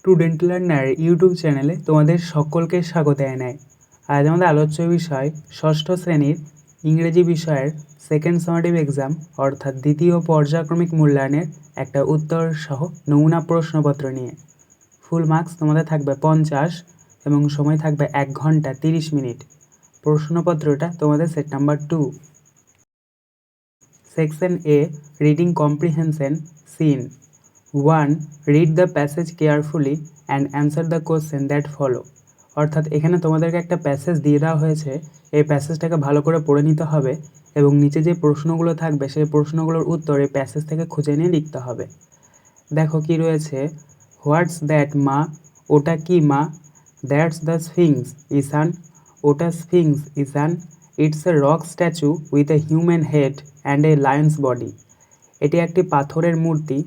Student learner YouTube চ্যানেলে তোমাদের সকলকে স্বাগত জানাই। আজ আমাদের আলোচ্য বিষয় ষষ্ঠ শ্রেণীর ইংরেজি বিষয়ের সেকেন্ড সামেটিভ এক্সাম অর্থাৎ দ্বিতীয় পর্যায়ক্রমিক মূল্যায়নের একটা উত্তর সহ নমুনা প্রশ্নপত্র নিয়ে। ফুল মার্কস তোমাদের থাকবে 50 এবং সময় থাকবে 1 ঘন্টা 30 মিনিট। প্রশ্নপত্রটা তোমাদের set number 2। Section A, reading comprehension seen 1. Read the passage carefully and answer the question that follow. অর্থাৎ এখানে তোমাদেরকে একটা প্যাসেজ দিয়ে দেওয়া হয়েছে, এই প্যাসেজটাকে ভালো করে পড়ে নিতে হবে এবং নিচে যে প্রশ্নগুলো থাকবে সেই প্রশ্নগুলোর উত্তর এই প্যাসেজ থেকে খুঁজে নিয়ে লিখতে হবে। দেখো কি রয়েছে, হোয়াটস দ্যাট মা, ওটা কি মা? দ্যাটস দ্য স্ফিংস ইসান, ওটা Sphinx Ishan. It's a rock statue with a human head and a Lions body. এটি একটি পাথরের মূর্তি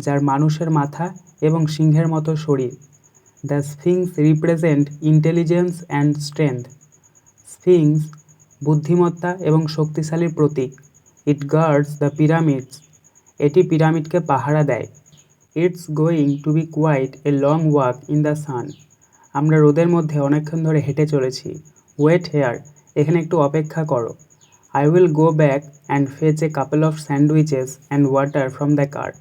যার মানুষের মাথা এবং সিংহের মতো শরীর। The sphinx represent intelligence and strength. Sphinx বুদ্ধিমত্তা এবং শক্তিশালীর প্রতীক। ইট গার্ডস দ্য পিরামিডস, এটি পিরামিডকে পাহারা দেয়। It's going to be quite a long walk in the sun, আমরা রোদের মধ্যে অনেকক্ষণ ধরে হেঁটে চলেছি। ওয়েট হেয়ার, এখানে একটু অপেক্ষা করো। I will go back and fetch A couple of sandwiches and water from the কার,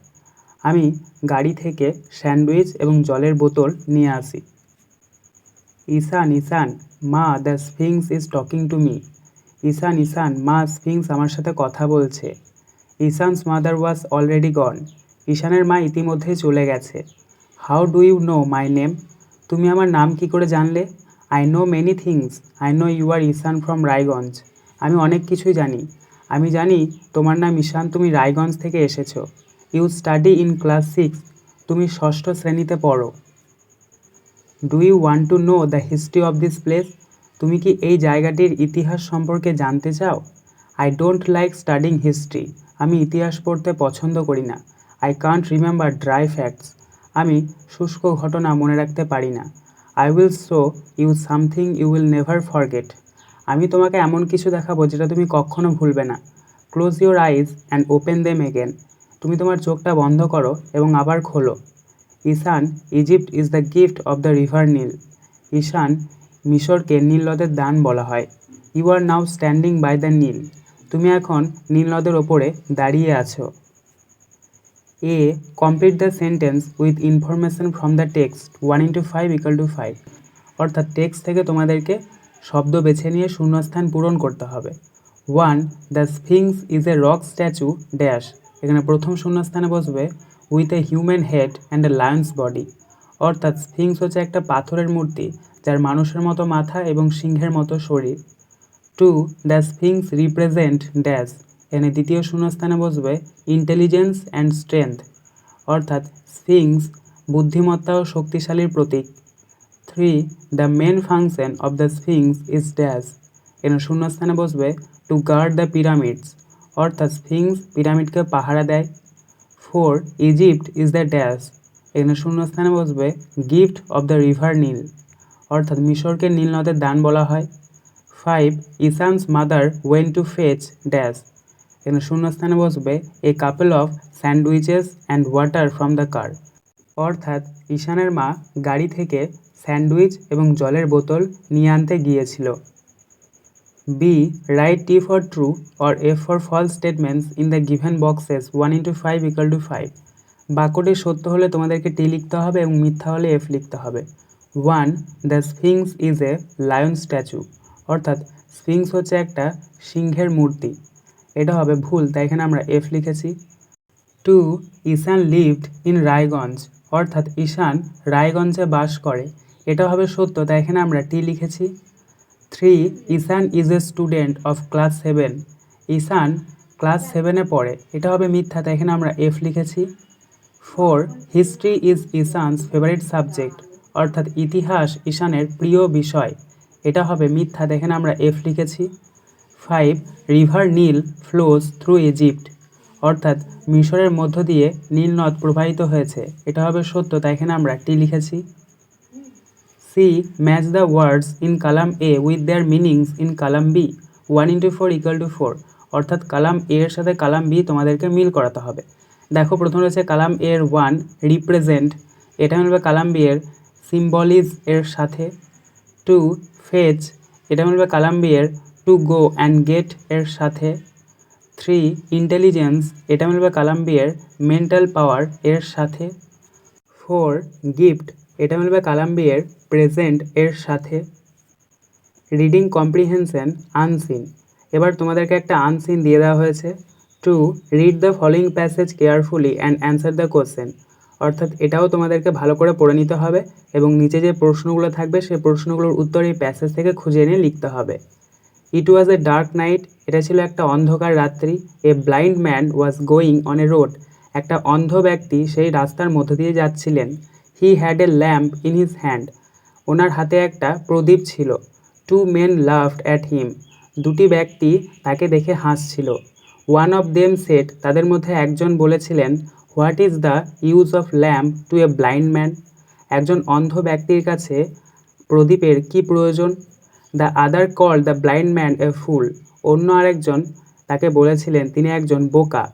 আমি গাড়ি থেকে স্যান্ডউইচ এবং জলের বোতল নিয়ে আসি। ঈশান ঈশান, মা the sphinx is talking to me, Ishan Ishan, মা স্ফিংস আমার সাথে কথা বলছে। ঈশানস মাদার ওয়াজ অলরেডি গন, ঈশানের মা ইতিমধ্যেই চলে গেছে। How do you know my name, তুমি আমার নাম কি করে জানলে? I know many things, I know you are Ishan from Raiganj, আমি অনেক কিছুই জানি, আমি জানি তোমার নাম ঈশান, তুমি রায়গঞ্জ থেকে এসেছো। ইউ স্টাডি ইন ক্লাস 6, তুমি ষষ্ঠ শ্রেণীতে পড়ো। Do you want to know the history of this place, তুমি কি এই জায়গাটির ইতিহাস সম্পর্কে জানতে চাও? I don't like studying history, আমি ইতিহাস পড়তে পছন্দ করি না। I can't remember dry facts, আমি শুষ্ক ঘটনা মনে রাখতে পারি না। I will show you something you will never forget, আমি তোমাকে এমন কিছু দেখাবো যেটা তুমি কখনো ভুলবে না। Close your eyes and open them again, তুমি তোমার চোখটা বন্ধ করো এবং আবার খোলো। Ishan, Egypt is the gift of the river Nile, Ishan, মিশরকে নীল নদের দান বলা হয়। You are now standing by the Nile, তুমি এখন নীল নদের ওপরে দাঁড়িয়ে আছো। A, complete the sentence with information from the text 1:5 = 5, অর্থাৎ টেক্সট থেকে তোমাদেরকে শব্দ বেছে নিয়ে শূন্যস্থান পূরণ করতে হবে। 1. The sphinx is a rock statue dash, এখানে প্রথম শূন্যস্থানে বসবে with a human head and a Lions body, অর্থাৎ স্ফিংস হচ্ছে একটা পাথরের মূর্তি যার মানুষের মতো মাথা এবং সিংহের মতো শরীর। 2. দ্য স্ফিংস রিপ্রেজেন্ট ড্যাশ, এখানে দ্বিতীয় শূন্যস্থানে বসবে ইন্টেলিজেন্স অ্যান্ড স্ট্রেংথ, অর্থাৎ স্ফিংস বুদ্ধিমত্তা ও শক্তিশালীর প্রতীক। 3. The main function of the sphinx is dash, এখানে শূন্যস্থানে বসবে টু গার্ড দ্য পিরামিডস, অর্থাৎ স্ফিংস পিরামিডকে পাহারা দেয়। 4. ইজিপ্ট ইজ দ্য ড্যাশ, এখানে শূন্যস্থানে বসবে gift of the river Nile, অর্থাৎ মিশরকে নীল নদের দান বলা হয়। 5. Ishan's mother went to fetch dash, এখানে শূন্যস্থানে বসবে a couple of sandwiches and water from the car, অর্থাৎ ঈশানের মা গাড়ি থেকে স্যান্ডউইচ এবং জলের বোতল নিয়ে আনতে গিয়েছিল। B, write T for true or F for false statements in the given boxes 1:5 = 5, বাক্যটি সত্য হলে তোমাদেরকে টি লিখতে হবে এবং মিথ্যা হলে এফ লিখতে হবে। 1. The sphinx is a lion statue, অর্থাৎ স্ফিংস হচ্ছে একটা সিংহের মূর্তি, এটা হবে ভুল, তাই এখানে আমরা এফ লিখেছি। 2. ঈশান লিভড ইন রায়গঞ্জ, অর্থাৎ ঈশান রায়গঞ্জে বাস করে, এটা হবে সত্য, তাই এখানে আমরা টি লিখেছি। 3. Ishan is a student of class 7, Ishan class 7-এ পড়ে, এটা হবে মিথ্যা, তাই এখানে আমরা এফ লিখেছি। 4. History is Ishaan's favourite subject, অর্থাৎ ইতিহাস ঈশানের প্রিয় বিষয়, এটা হবে মিথ্যা, তাই এখানে আমরা এফ লিখেছি। 5. রিভার নীল ফ্লোজ থ্রু ইজিপ্ট, অর্থাৎ মিশরের মধ্য দিয়ে নীল নদ প্রবাহিত হয়েছে, এটা হবে সত্য, তাই এখানে আমরা টি লিখেছি। C, match the words in column A with their meanings in column B 1:4 = 4, অর্থাৎ কালাম এ এর সাথে কালাম বি তোমাদেরকে মিল করাতে হবে। দেখো প্রথমে রয়েছে কালাম এর 1 রিপ্রেজেন্ট, এটা মিলবে কালাম্বিয়ের সিম্বলিজ এর সাথে। টু ফেচ, এটা মিলবে কালাম্বিয়ের টু গো অ্যান্ড গেট এর সাথে। থ্রি ইন্টেলিজেন্স, এটা মিলবে কালাম্বিয়ের মেন্টাল পাওয়ার এর সাথে। ফোর গিফট, এটা মিলবে কালাম্বিয়ের প্রেজেন্ট এর সাথে। রিডিং কম্প্রিহেনশন আনসিন, এবার তোমাদেরকে একটা আনসিন দিয়ে দেওয়া হয়েছে। To read the following passage carefully and answer the question, অর্থাৎ এটাও তোমাদেরকে ভালো করে পড়ে নিতে হবে এবং নিচে যে প্রশ্নগুলো থাকবে সেই প্রশ্নগুলোর উত্তর এই প্যাসেজ থেকে খুঁজে এনে লিখতে হবে। ইট ওয়াজ এ ডার্ক নাইট, এটা ছিল একটা অন্ধকার রাত্রি। A blind man was going on a road, একটা অন্ধ ব্যক্তি সেই রাস্তার মধ্য দিয়ে যাচ্ছিলেন। He had a lamp in his hand, ওনার হাতে একটা প্রদীপ ছিল। Two men laughed at him, দুটি ব্যক্তি তাকে দেখে হাসছিল। ওয়ান অফ দেম সেট, তাদের মধ্যে একজন বলেছিলেন, what is the use of lamp to a blind man, একজন অন্ধ ব্যক্তির কাছে প্রদীপের কি প্রয়োজন। The other call the blind man a fool, অন্য আরেকজন তাকে বলেছিলেন তিনি একজন বোকা।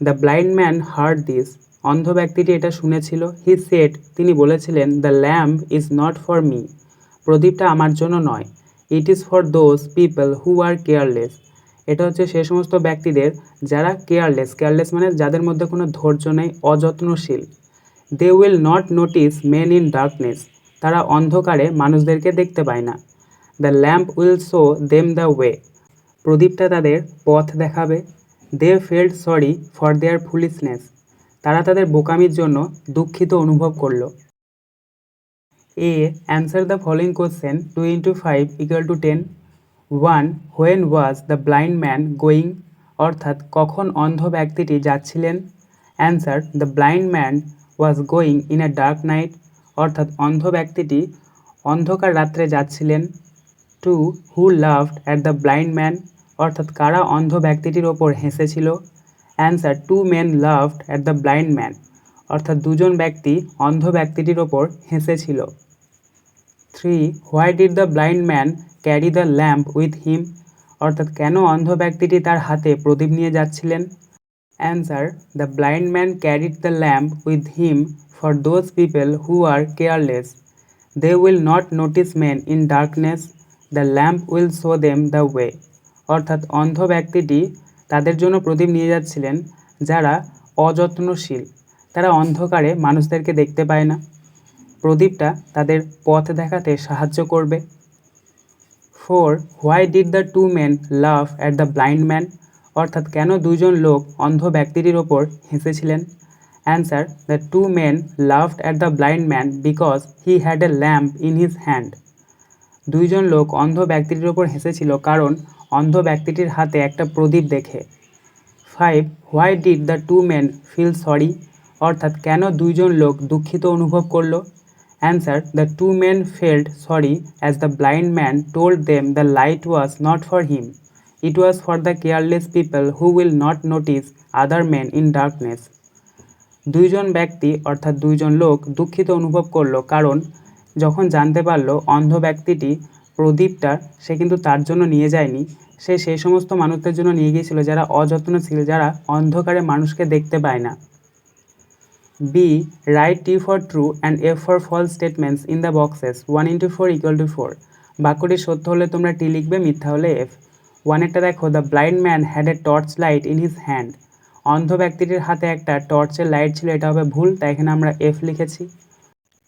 The blind man heard this, অন্ধ ব্যক্তিটি এটা শুনেছিল। হি সেড, তিনি বলেছিলেন, the lamp is not for me, প্রদীপটা আমার জন্য নয়। It is for those people who are careless, এটা হচ্ছে সে সমস্ত ব্যক্তিদের যারা কেয়ারলেস, কেয়ারলেস মানে যাদের মধ্যে কোনো ধৈর্য নেই, অযত্নশীল। They will not notice men in darkness, তারা অন্ধকারে মানুষদেরকে দেখতে পায় না। The lamp will show them the way, প্রদীপটা তাদের পথ দেখাবে। They felt sorry for their foolishness, তারা তাদের বোকামির জন্য দুঃখিত অনুভব করলো। A answer the following question 2 into 5 equal to 10. 1. When was the blind man going, অর্থাৎ কখন অন্ধ ব্যক্তিটি যাচ্ছিলেন। Answer the blind man was going in a dark night, অর্থাৎ অন্ধ ব্যক্তিটি অন্ধকার রাত্রে যাচ্ছিলেন। 2. Who laughed at the blind man, অর্থাৎ কারা অন্ধ ব্যক্তিটির ওপর হেসেছিল। Answer two men laughed at the blind man, অর্থাৎ দুজন ব্যক্তি অন্ধ ব্যক্তিটির ওপর হেসেছিল। 3. Why did the blind man carry the lamp with him, অর্থাৎ কেন অন্ধ ব্যক্তিটি তার হাতে প্রদীপ নিয়ে যাচ্ছিলেন। Answer the blind man carried the lamp with him for those people who are careless, they will not notice men in darkness, the lamp will show them the way, অর্থাৎ অন্ধ ব্যক্তিটি তাদের জন্য প্রদীপ নিয়ে যাচ্ছিলেন যারা অযত্নশীল, তারা অন্ধকারে মানুষদেরকে দেখতে পায় না, প্রদীপটা তাদের পথ দেখাতে সাহায্য করবে। 4. Why did the two men laugh at the blind man, অর্থাৎ কেন দুইজন লোক অন্ধ ব্যক্তিটির ওপর হেসেছিলেন। Answer the two men laughed at the blind man because he had a lamp in his hand, দুইজন লোক অন্ধ ব্যক্তিটির ওপর হেসেছিল কারণ অন্ধ ব্যক্তিটির হাতে একটা প্রদীপ দেখে। 5. Why did the two men feel sorry, অর্থাৎ কেন দুইজন লোক দুঃখিত অনুভব করলো। Answer the two men felt sorry as the blind man told them the light was not for him, it was for the careless people who will not notice other men in darkness, দুইজন ব্যক্তি অর্থাৎ দুইজন লোক দুঃখিত অনুভব করলো কারণ যখন জানতে পারলো অন্ধ ব্যক্তিটি প্রদীপটা সে কিন্তু তার জন্য নিয়ে যায়নি, সে সেই সমস্ত মানুষদের জন্য নিয়ে গিয়েছিল যারা অযত্নশীল, যারা অন্ধকারে মানুষকে দেখতে পায় না। B write T for true and F for false statements in the boxes 1 into 4 equal to 4, বাক্যটি সত্য হলে তোমরা টি লিখবে, মিথ্যা হলে এফ। ওয়ানেরটা দেখো, the blind man had a torch light in his hand, অন্ধ ব্যক্তিটির হাতে একটা টর্চের লাইট ছিল, এটা হবে ভুল, তাই এখানে আমরা এফ লিখেছি।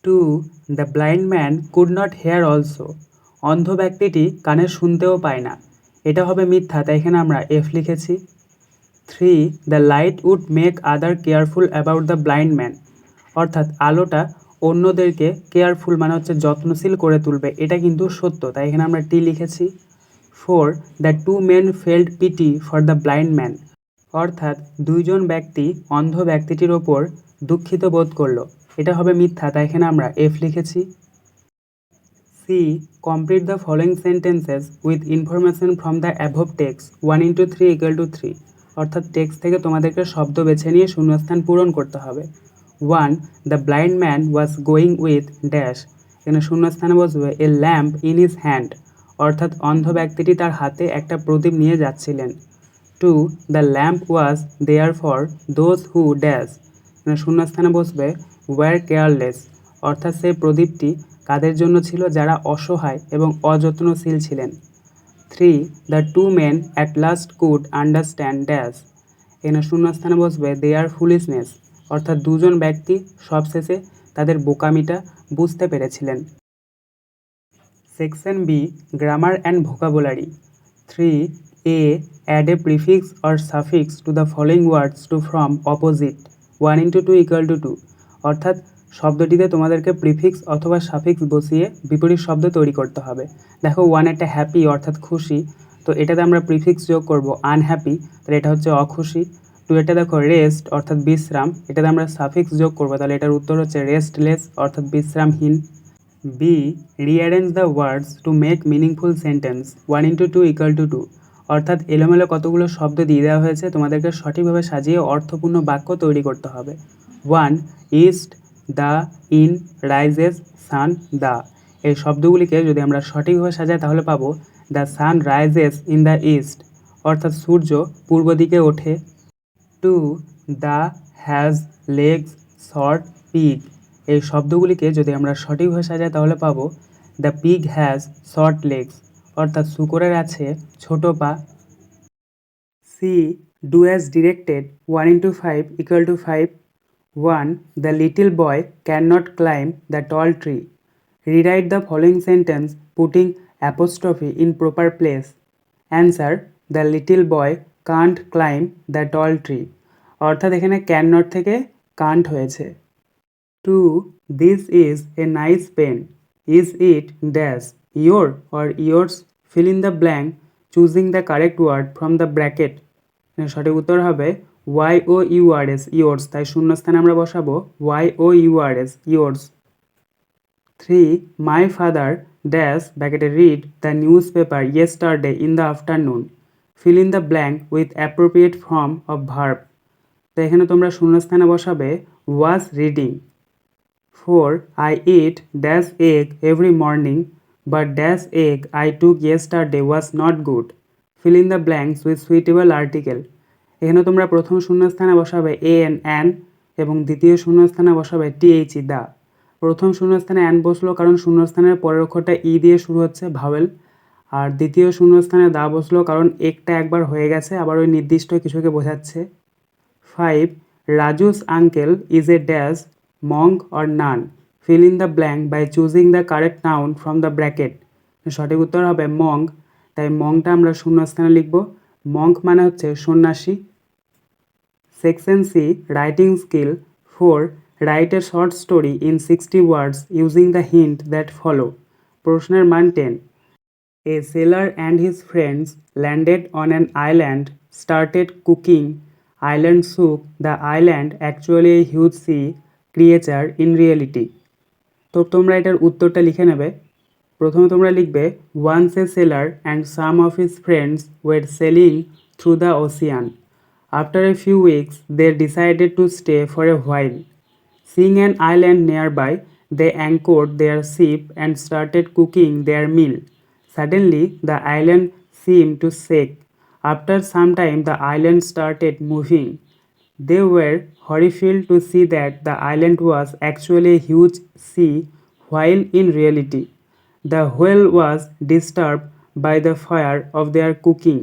2. The blind man could not here also, অন্ধ ব্যক্তিটি কানে শুনতেও পায় না, এটা হবে মিথ্যা, তাই এখানে আমরা এফ লিখেছি। 3. The light would make other careful about the blind man, অর্থাৎ আলোটা অন্যদেরকে কেয়ারফুল মানে হচ্ছে যত্নশীল করে তুলবে, এটা কিন্তু সত্য, তাই এখানে আমরা টি লিখেছি। 4. The two men felt pity for the blind man, অর্থাৎ দুইজন ব্যক্তি অন্ধ ব্যক্তিটির ওপর দুঃখিত বোধ করলো, এটা হবে মিথ্যা, তাই এখানে আমরা এফ লিখেছি। C complete the following sentences with information from the above text 1 into 3 equal to 3, অর্থাৎ টেক্সট থেকে তোমাদেরকে শব্দ বেছে নিয়ে শূন্যস্থান পূরণ করতে হবে। 1. The blind man was going with dash, এখানে শূন্যস্থানে বসবে এ ল্যাম্প ইন হিজ হ্যান্ড, অর্থাৎ অন্ধ ব্যক্তিটি তার হাতে একটা প্রদীপ নিয়ে যাচ্ছিলেন। 2. The lamp was there for those who dash, এখানে শূন্যস্থানে বসবে ওয়্যার কেয়ারলেস, অর্থাৎ সেই প্রদীপটি কাদের জন্য ছিল? যারা অসহায় এবং অযত্নশীল ছিলেন। 3. The two men at last could understand dash. এখানে শূন্যস্থানে বসবে দেয়ার ফুলিশনেস, অর্থাৎ দুজন ব্যক্তি সবশেষে তাদের বোকামিটা বুঝতে পেরেছিলেন। Section B, grammar and vocabulary. 3. A. Add a prefix or suffix to the following words to form opposite 1 into 2 equal to 2. অর্থাৎ শব্দটিতে তোমাদেরকে প্রিফিক্স অথবা সাফিক্স বসিয়ে বিপরীত শব্দ তৈরি করতে হবে। দেখো, 1 একটা হ্যাপি অর্থাৎ খুশি, তো এটাতে আমরা প্রিফিক্স যোগ করব আনহ্যাপি, তাহলে এটা হচ্ছে অখুশি। 2 এটা দেখো রেস্ট অর্থাৎ বিশ্রাম, এটাতে আমরা সাফিক্স যোগ করবো, তাহলে এটার উত্তর হচ্ছে রেস্টলেস অর্থাৎ বিশ্রামহীন। B. Rearrange the words to make meaningful sentence 1 into 2 equal to 2. অর্থাৎ এলোমেলো কতগুলো শব্দ দিয়ে দেওয়া হয়েছে, তোমাদেরকে সঠিকভাবে সাজিয়ে অর্থপূর্ণ বাক্য তৈরি করতে হবে। 1. East, the, in, rises, sun, the. এই শব্দগুলিকে যদি আমরা সঠিকভাবে সাজাই তাহলে পাবো the sun rises in the east, অর্থাৎ সূর্য পূর্ব দিকে ওঠে। 2. The has legs short pig. এই শব্দগুলিকে যদি আমরা সঠিকভাবে সাজাই তাহলে পাবো the pig has short legs, অর্থাৎ শূকরের আছে ছোট পা। C. Do as directed 1 into 5 equal to 5. 1. The little boy cannot climb the tall tree. Rewrite the following sentence putting apostrophe in proper place. Answer: the little boy can't climb the tall tree. অর্থাৎ এখানে can not থেকে Kant হয়েছে। 2. This is a nice pen. Is it dash your or yours? Fill in the blank choosing the correct word from the bracket. সঠিক উত্তর হবে yours, yours, তাই শূন্যস্থানে আমরা বসাবো yours, yours. 3. My father dash ব্র্যাকেটে read the newspaper yesterday in the afternoon. Fill in the blank with appropriate form of verb. তো এখানে তোমরা শূন্যস্থানে বসাবে was reading. 4. I eat dash egg every morning, but dash egg I took yesterday was not good. Fill in the blanks with suitable article. এখানে তোমরা প্রথম শূন্যস্থানে বসাবে an এবং দ্বিতীয় শূন্যস্থানে বসাবে th দা। প্রথম শূন্যস্থানে অ্যান বসলো কারণ শূন্যস্থানের পরের অক্ষরটা ই দিয়ে শুরু হচ্ছে ভাওয়েল, আর দ্বিতীয় শূন্যস্থানে দা বসলো কারণ একটা একবার হয়ে গেছে, আবার ওই নির্দিষ্ট কিছুকে বোঝাচ্ছে। 5. Raju's uncle is a dash monk or nun. Fill in the blank by choosing the correct noun from the bracket. সঠিক উত্তর হবে মঙ্ক, তাই মঙ্কটা আমরা শূন্যস্থানে লিখব। মঙ্ক মানে হচ্ছে সন্ন্যাসী। Section C, writing skill. 4. Write a short story in 60 words using the hint that follow. প্রশ্নের মান 10. A sailor and his friends landed on an island, started cooking. Island soup. The island actually a huge sea creature in reality. তো তোমরা এটার উত্তরটা লিখে নেবে। প্রথমে তোমরা লিখবে once a sailor and some of his friends were sailing through the ocean. After a few weeks they decided to stay for a while. Seeing an island nearby, they anchored their ship and started cooking their meal. Suddenly, the island seemed to shake. After some time, the island started moving. They were horrified to see that the island was actually a huge sea, while in reality, the whale was disturbed by the fire of their cooking.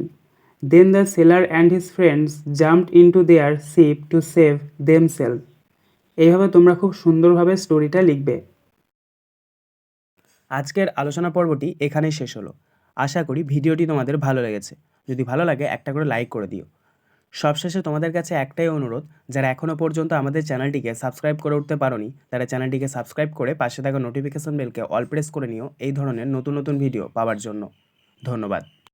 Then the sailor and his friends jumped into their ship to save themselves. এইভাবে তোমরা খুব সুন্দরভাবে স্টোরিটা লিখবে। আজকের আলোচনা পর্বটি এখানেই শেষ হলো। আশা করি ভিডিওটি তোমাদের ভালো লেগেছে। যদি ভালো লাগে একটা করে লাইক করে দিও। সবশেষে তোমাদের কাছে একটাই অনুরোধ, যারা এখনও পর্যন্ত আমাদের চ্যানেলটিকে সাবস্ক্রাইব করে উঠতে পারোনি তারা চ্যানেলটিকে সাবস্ক্রাইব করে পাশে থাকা নোটিফিকেশন বেলকে অল প্রেস করে নিও এই ধরনের নতুন নতুন ভিডিও পাওয়ার জন্য। ধন্যবাদ।